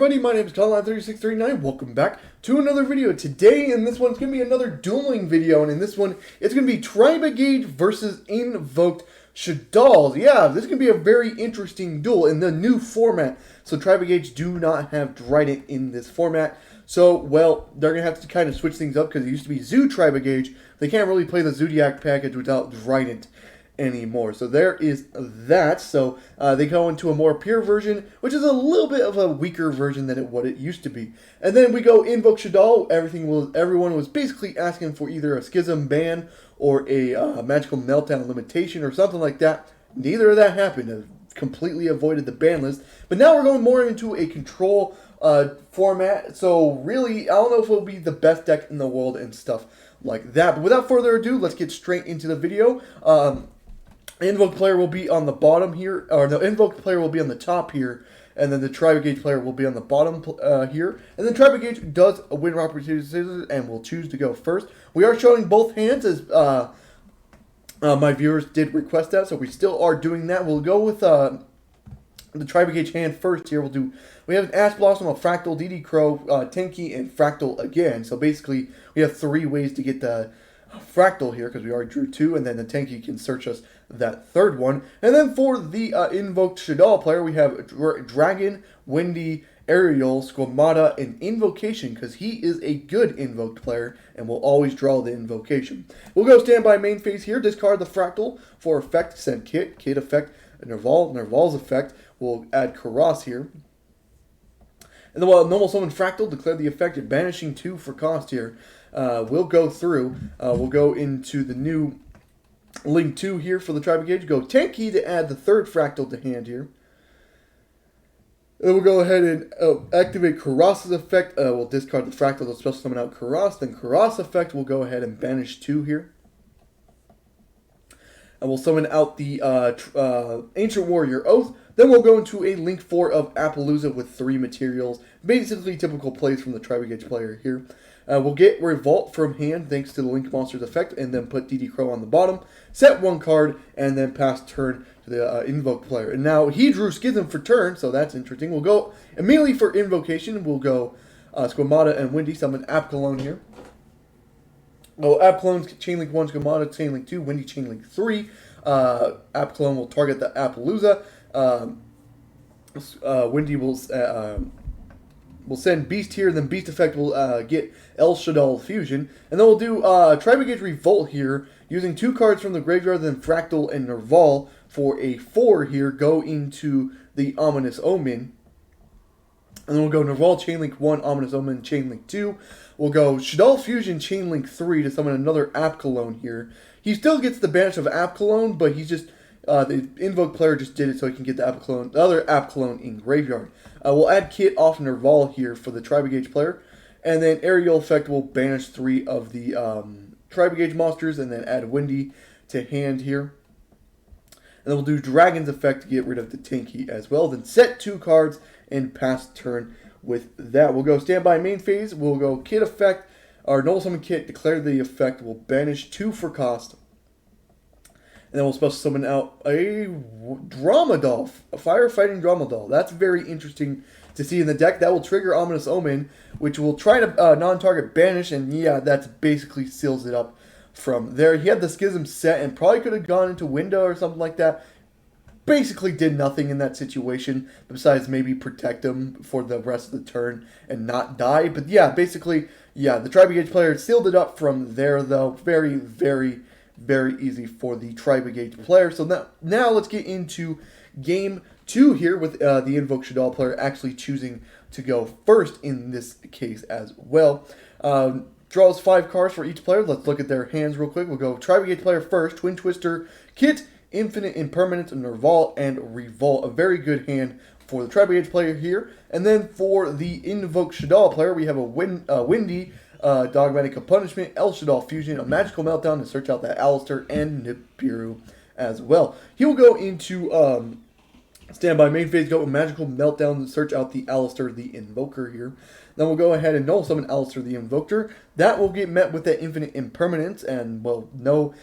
everybody, my name is Colin3639. Welcome back to another video. Today, in this one, it's going to be another dueling video, and in this one, it's going to be Tri-Brigade versus Invoked Shaddoll. Yeah, this is going to be a very interesting duel in the new format. So Tri-Brigades do not have Trident in this format. So, well, they're going to have to kind of switch things up because it used to be Zoo Tri-Brigade. They can't really play the Zodiac package without Trident anymore. So there is that. So they go into a more pure version, which is a little bit of a weaker version than what it used to be. And then we go Invoked Shaddoll. Everyone was basically asking for either a Schism ban or a Magical Meltdown limitation or something like that. Neither of that happened. It completely avoided the ban list. But now we're going more into a control format. So really, I don't know if it'll be the best deck in the world and stuff like that. But without further ado, let's get straight into the video. Invoked player will be on the bottom here, or the Invoked player will be on the top here, and then the Tri-Brigade player will be on the bottom here. And then Tri-Brigade does a win rock scissors and will choose to go first. We are showing both hands as my viewers did request that, so we still are doing that. We'll go with the Tri-Brigade hand first here. We have an Ash Blossom, a Fractal, DD Crow, Tenki, and Fractal again. So basically, we have 3 ways to get the Fractal here because we already drew 2, and then the Tenki can search us that third one. And then for the Invoked Shaddoll player, we have Dragon, Windy, Aerial, Squamata, and Invocation because he is a good Invoked player and will always draw the Invocation. We'll go standby main phase here, discard the Fractal for effect, send Kit effect, Nerval's effect, we'll add Karas here. And then while normal summon Fractal, declare the effect of banishing 2 for cost here. We'll go through, we'll go into the new Link 2 here for the Tri-Brigade. Go Tenki to add the 3rd Fractal to hand here. Then we'll go ahead and activate Karas's effect. We'll discard the Fractal to special summon out Karas. Then Karas effect, we'll go ahead and banish 2 here. And we'll summon out the Ancient Warrior Oath. Then we'll go into a Link 4 of Appaloosa with 3 materials. Basically typical plays from the Tri-Brigade player here. We'll get Revolt from hand thanks to the Link Monster's effect, and then put DD Crow on the bottom. Set 1 card, and then pass turn to the Invoked player. And now he drew Schism for turn, so that's interesting. We'll go immediately for Invocation. We'll go Squamata and Windy, summon Apkalone here. Oh, Apkalone's Chainlink 1, Squamata Chainlink 2, Windy Chainlink 3. Apkalone will target the Appaloosa. Windy will send Beast here, then Beast effect will get El Shaddoll Fusion. And then we'll do Tri-Brigade Revolt here, using 2 cards from the graveyard, then Fractal and Nerval for a 4 here, go into the Ominous Omen. And then we'll go Nerval Chainlink 1, Ominous Omen, Chainlink 2. We'll go Shaddoll Fusion, Chainlink 3 to summon another Apkalone here. He still gets the banish of Apkalone, but he's just, the Invoked player just did it so he can get the other Apkalone in graveyard. We'll add Kit off Nerval here for the Tri-Brigade player. And then Aerial effect will banish 3 of the Tri-Brigade monsters and then add Windy to hand here. And then we'll do Dragon's effect to get rid of the Tenki as well. Then set 2 cards and pass turn with that. We'll go standby main phase. We'll go Kit effect, or Null Summon Kit, declare the effect. We'll banish 2 for cost. And then we'll special summon out a Drama Doll, a Firefighting Drama Doll. That's very interesting to see in the deck. That will trigger Ominous Omen, which will try to non-target banish, and yeah, that basically seals it up from there. He had the Schism set and probably could have gone into Window or something like that. Basically did nothing in that situation, besides maybe protect him for the rest of the turn and not die. But yeah, basically, yeah, the Tri-Brigade player sealed it up from there, though. Very, very, very easy for the Tri-Brigade player. So now let's get into game 2 here with the Invoked Shaddoll player actually choosing to go first in this case as well. Draws 5 cards for each player. Let's look at their hands real quick. We'll go Tri-Brigade player first, Twin Twister, Kit, Infinite Impermanence, Nerval, and Revolt. A very good hand for the Tri-Brigade player here. And then for the Invoked Shaddoll player, we have a Windy, Dogmatic of Punishment, El Shaddoll Fusion, a Magical Meltdown to search out that Alistair, and Nibiru as well. He will go into standby main phase, go with Magical Meltdown to search out the Alistair, the Invoker here. Then we'll go ahead and null summon Alistair, the Invoker. That will get met with that Infinite Impermanence, and, well, no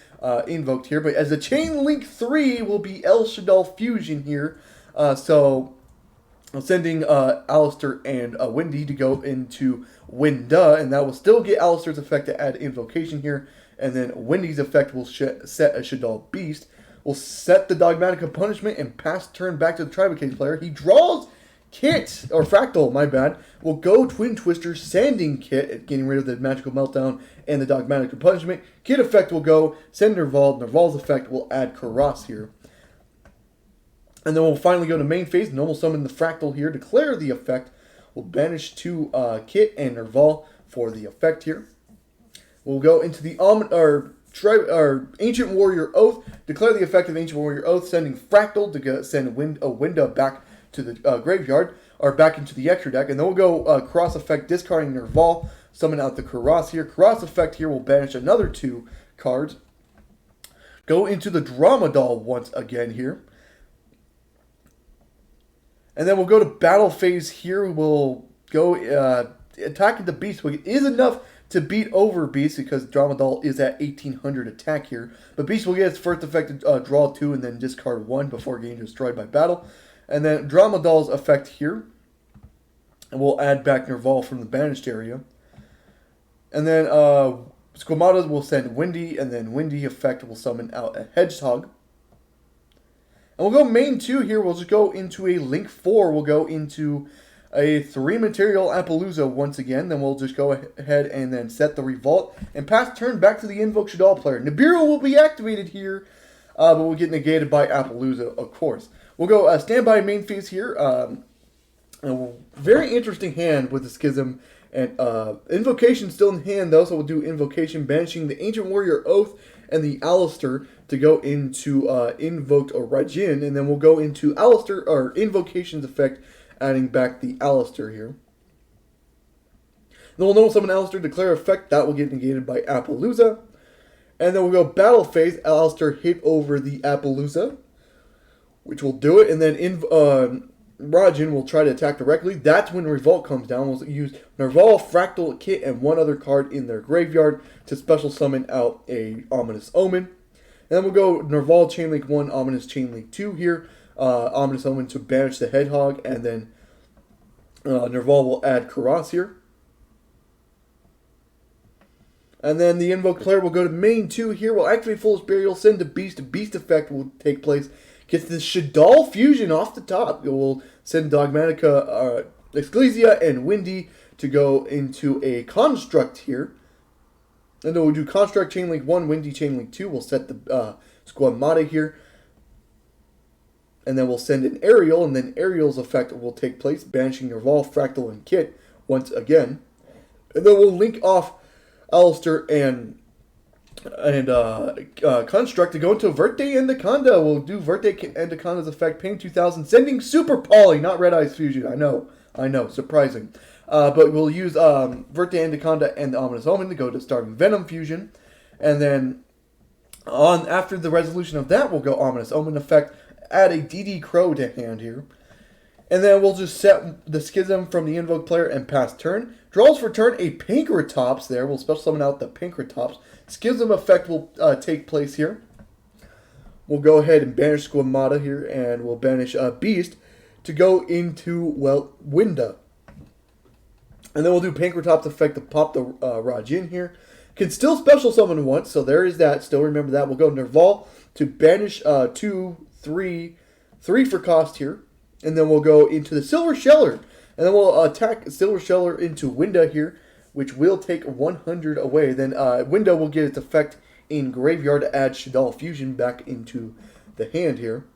invoked here. But as a Chain Link 3 will be El Shaddoll Fusion here. So sending Alistair and Windy to go into Winda, and that will still get Alistair's effect to add Invocation here, and then Windy's effect will set a Shaddoll Beast. We'll set the Dogmatica Punishment and pass turn back to the Tri-Brigade player. He draws Kit, or Fractal, my bad. We'll go Twin Twister, sending Kit, getting rid of the Magical Meltdown and the Dogmatica Punishment. Kit effect will go, send Nerval. Nerval's effect will add Karas here. And then we'll finally go to main phase, normal summon the Fractal here, declare the effect. We'll banish two Kit and Nerval for the effect here. We'll go into the Ancient Warrior Oath, declare the effect of Ancient Warrior Oath, sending Fractal to send Winda back to the graveyard, or back into the extra deck. And then we'll go cross effect, discarding Nerval, summon out the Karas here. Karas effect here will banish another two cards. Go into the Drama Doll once again here. And then we'll go to battle phase here. We'll go attacking the Beast, which is enough to beat over Beast because Drama Doll is at 1800 attack here. But Beast will get its first effect to draw 2 and then discard 1 before getting destroyed by battle. And then Drama Doll's effect here. And we'll add back Nerval from the banished area. And then Squamata will send Windy, and then Windy effect will summon out a Hedgehog. And we'll go main 2 here. We'll just go into a Link 4. We'll go into a 3-material Appaloosa once again. Then we'll just go ahead and then set the Revolt. And pass turn back to the Invoked Shaddoll player. Nibiru will be activated here. But we'll get negated by Appaloosa, of course. We'll go standby main phase here. A very interesting hand with the Schism. And Invocation still in hand though. So we'll do Invocation, banishing the Ancient Warrior Oath and the Alistair to go into Invoked Origin, and then we'll go into Alistair, or Invocation's effect, adding back the Alistair here. Then we'll normal summon Alistair, declare effect, that will get negated by Appaloosa. And then we'll go battle phase, Alistair hit over the Appaloosa, which will do it, and then Rajin will try to attack directly. That's when Revolt comes down. We'll use Nerval, Fractal, Kit, and one other card in their graveyard to special summon out a Ominous Omen. And then we'll go Nerval, Chainlink 1, Ominous Chainlink 2 here. Ominous Omen to banish the Hedgehog, and then Nerval will add Karas here. And then the Invoked player will go to main 2 here. We'll activate Foolish Burial, send a Beast. A Beast effect will take place. Gets the Shaddoll fusion off the top. It will send Dogmatica, Ecclesia, and Windy to go into a Construct here. And then we'll do Construct Chainlink 1, Windy Chainlink 2. We'll set the Squamata here. And then we'll send an Aerial, and then Aerial's effect will take place, banishing Nerval, Fractal, and Kit once again. And then we'll link off Alistair and Construct to go into Verte Anaconda. We'll do Verte Anaconda's effect, paying 2,000, sending Super Poly, not Red Eyes Fusion. I know, surprising. But we'll use Verte Anaconda and the Ominous Omen to go to Starving Venom Fusion. And then after the resolution of that, we'll go Ominous Omen effect, add a DD Crow to hand here. And then we'll just set the Schism from the Invoked player and pass turn. Draws for turn a Pankratops there. We'll special summon out the Pankratops. Schism effect will take place here. We'll go ahead and banish Squamata here, and we'll banish Beast to go into, well, Winda. And then we'll do Pankratops effect to pop the Rajin here. Can still special summon once, so there is that. Still remember that. We'll go Nerval to banish 2, 3 for cost here. And then we'll go into the Silver Sheller. And then we'll attack Silver Sheller into Winda here, which will take 100 away. Then Winda will get its effect in Graveyard to add Shaddoll Fusion back into the hand here.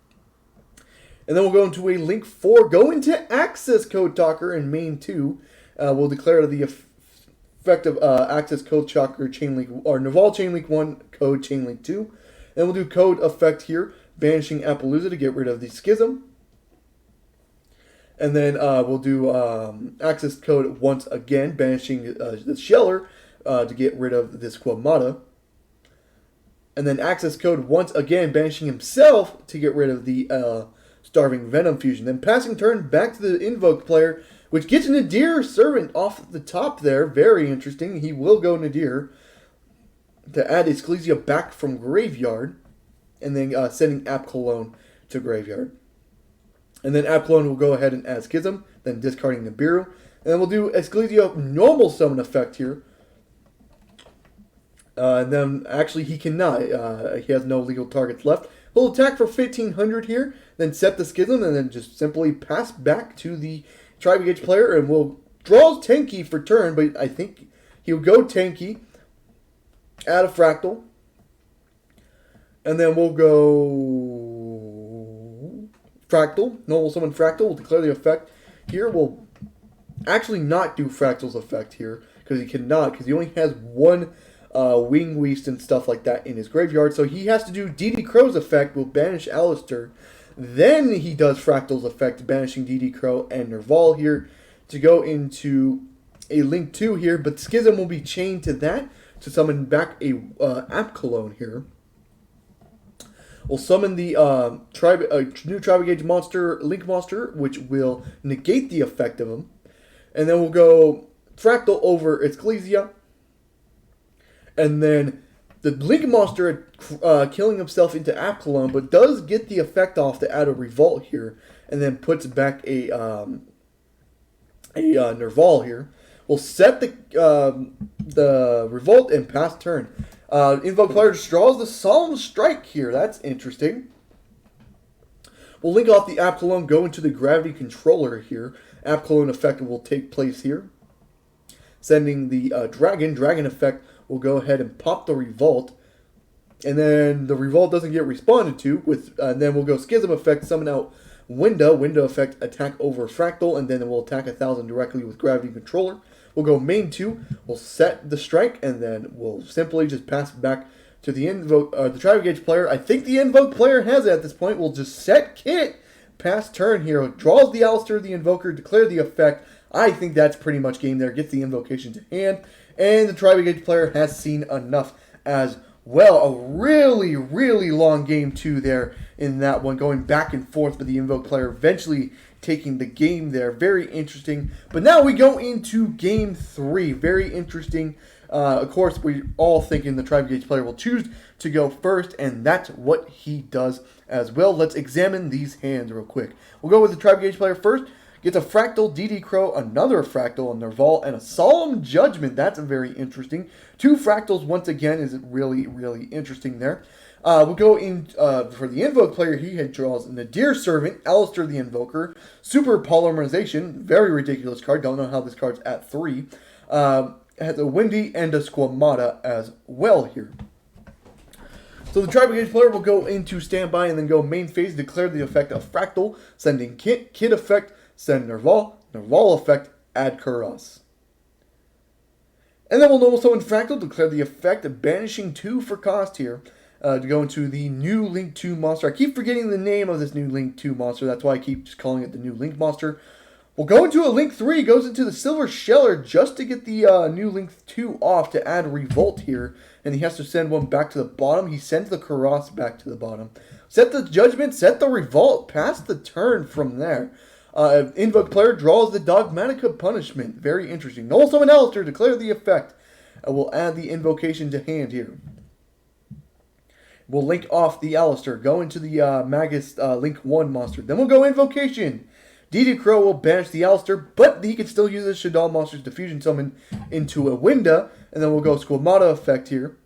And then we'll go into a Link 4, go into Access Code Talker in main 2. We'll declare the effect of Access Code Talker Chainlink, or Nerval Chainlink 1, Code Chainlink 2. And we'll do Code effect here, banishing Appaloosa to get rid of the Schism. And then we'll do Access Code once again, banishing the Sheller to get rid of this Squamata. And then Access Code once again, banishing himself to get rid of the Starving Venom Fusion. Then passing turn back to the Invoked player, which gets Nadir Servant off the top there. Very interesting. He will go Nadir to add Ecclesia back from Graveyard. And then sending App Cologne to Graveyard. And then Abclone will go ahead and add Schism, then discarding the Nibiru. And then we'll do Escalio normal summon effect here. And then actually he cannot. He has no legal targets left. He'll attack for 1500 here, then set the Schism, and then just simply pass back to the Tri-Brigade player, and will draw tanky for turn, but I think he'll go tanky, add a Fractal, and then we'll go Fractal, normal summon Fractal, we'll declare the effect. Here we'll actually not do Fractal's effect here, because he cannot, because he only has one Wing Weast and stuff like that in his graveyard, so he has to do DD Crow's effect, will banish Alistair. Then he does Fractal's effect, banishing DD Crow and Nerval here to go into a Link 2 here, but Schism will be chained to that to summon back a Apclone here. We'll summon the new Tri-Brigade monster, Link monster, which will negate the effect of him. And then we'll go Fractal over Ecclesia. And then the Link monster killing himself into Apclone, but does get the effect off to add a Revolt here, and then puts back a Nerval here. We'll set the Revolt and pass turn. Invoked player draws the Solemn Strike here. That's interesting. We'll link off the Apclone, go into the Gravity Controller here. Apclone effect will take place here. Sending the Dragon effect will go ahead and pop the Revolt. And then the Revolt doesn't get responded to. Then we'll go Schism effect, summon out Window effect, attack over Fractal, and then we'll attack 1000 directly with Gravity Controller. We'll go main 2, we'll set the strike, and then we'll simply just pass it back to the Tri-Brigade player. I think the Invoke player has it at this point. We'll just set Kit, pass turn here, draws the Alistair, the Invoker, declare the effect. I think that's pretty much game there. Gets the invocation to hand, and the Tri-Brigade player has seen enough as well. A really, really long game 2 there in that one, going back and forth, but the Invoke player eventually taking the game there. Very interesting. But now we go into game 3. Very interesting. Of course, we're all thinking the Tri-Brigade player will choose to go first, and that's what he does as well. Let's examine these hands real quick. We'll go with the Tri-Brigade player first. Gets a Fractal, DD Crow, another Fractal, a Nerval, and a Solemn Judgment. That's very interesting. 2 Fractals once again is really, really interesting there. We'll go in for the Invoke player. He draws Nadir Servant, Alistair the Invoker, Super Polymerization, very ridiculous card. Don't know how this card's at 3. Has a Windy and a Squamata as well here. So the Tri-Brigade player will go into standby and then go main phase, declare the effect of Fractal, sending Kit effect, send Nerval effect, add Kuros. And then we'll normal summon Fractal, declare the effect of banishing 2 for cost here. To go into the new Link 2 monster. I keep forgetting the name of this new Link 2 monster. That's why I keep just calling it the new Link monster. We'll go into a Link 3. Goes into the Silver Sheller just to get the new Link 2 off to add Revolt here. And he has to send one back to the bottom. He sends the Kuros back to the bottom. Set the Judgment. Set the Revolt. Pass the turn from there. Invoke player draws the Dogmatica Punishment. Very interesting. Normal summon Alistair. Declare the effect. We'll add the invocation to hand here. We'll link off the Alistair, go into the Magus Link 1 monster. Then we'll go Invocation. DD Crow will banish the Alistair, but he can still use the Shaddoll monster's diffusion summon into a Winda. And then we'll go Squamata effect here.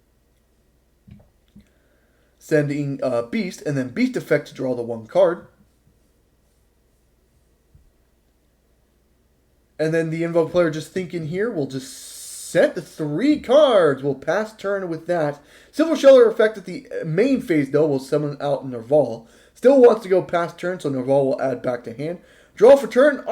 Sending Beast, and then Beast effect to draw the 1 card. And then the Invoke player just thinking here, we'll just set the 3 cards. We'll pass turn with that. Silver Sheller effect at the main phase, though, will summon out Nerval. Still wants to go past turn, so Nerval will add back to hand. Draw for turn.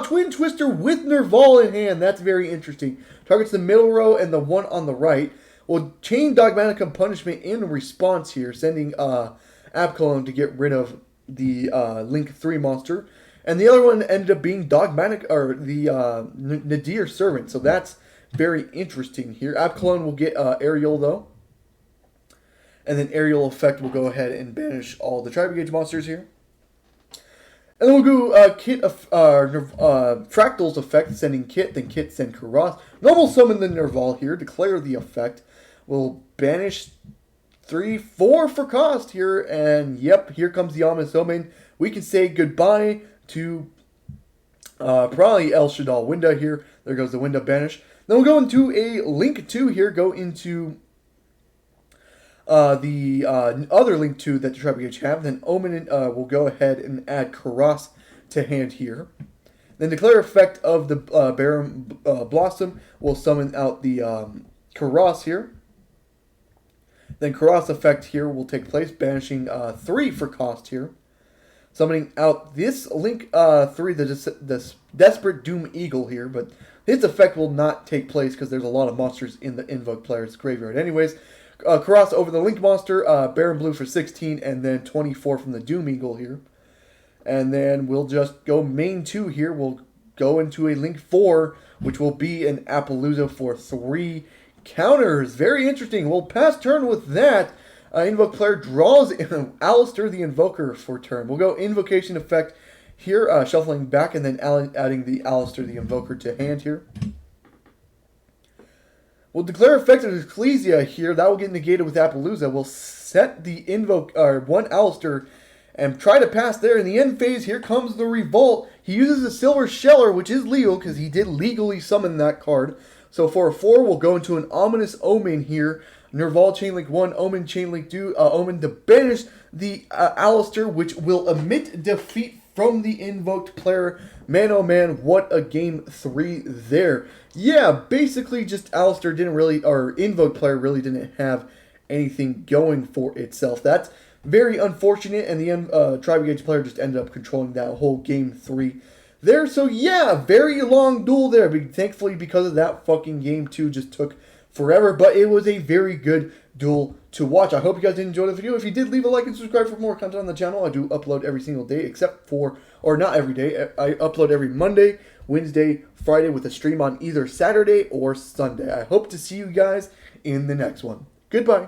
Twin Twister with Nerval in hand. That's very interesting. Targets the middle row and the one on the right. We'll chain Dogmatica Punishment in response here, sending Abclone to get rid of the Link 3 monster. And the other one ended up being the Nadir Servant. So that's very interesting here. Abclone will get Aerial, though. And then Aerial effect will go ahead and banish all the Tri-Brigade monsters here. And then we'll go Fractal's effect, sending Kit, then Kit send Kuros. Normal summon the Nerval here, declare the effect. We'll banish 3, 4 for cost here, and yep, here comes the Ominous Omen. we can say goodbye to probably El Shaddoll Window here. There goes the Window Banish. Then we'll go into a Link 2 here. Go into the other Link 2 that the Tri-Brigade have. Then Omen will go ahead and add Karas to hand here. Then Declare Effect of the Barren Blossom will summon out the Karas here. Then Karas Effect here will take place, banishing 3 for cost here. Summoning out this Link 3, this Desperate Doom Eagle here, but its effect will not take place because there's a lot of monsters in the Invoked player's graveyard. Anyways, Karas over the Link monster, Baron Blue for 16, and then 24 from the Doom Eagle here. And then we'll just go main 2 here. We'll go into a Link 4, which will be an Appaloosa for 3 counters. Very interesting. We'll pass turn with that. Invoked player draws Alistair the Invoker for turn. We'll go Invocation Effect here, shuffling back, and then adding the Alistair the Invoker to hand here. We'll declare Effect of Ecclesia here. That will get negated with Appaloosa. We'll set the one Alistair and try to pass there. In the end phase, here comes the Revolt. He uses a Silver Sheller, which is legal because he did legally summon that card. So for a 4, we'll go into an Ominous Omen here. Nerval Chainlink 1, Omen Chainlink 2, Omen to banish the Alistair, which will emit defeat from the Invoked player. Man, oh man, what a game 3 there. Yeah, basically just Alistair didn't really, or Invoked player really didn't have anything going for itself. That's very unfortunate, and the Tri-Brigade player just ended up controlling that whole game 3 there. So yeah, very long duel there, but thankfully because of that, fucking game 2 just took forever, but it was a very good duel to watch. I hope you guys did enjoy the video. If you did, leave a like and subscribe for more content on the channel. I do upload every single day, except for, or not every day, I upload every Monday, Wednesday, Friday, with a stream on either Saturday or Sunday. I hope to see you guys in the next one. Goodbye.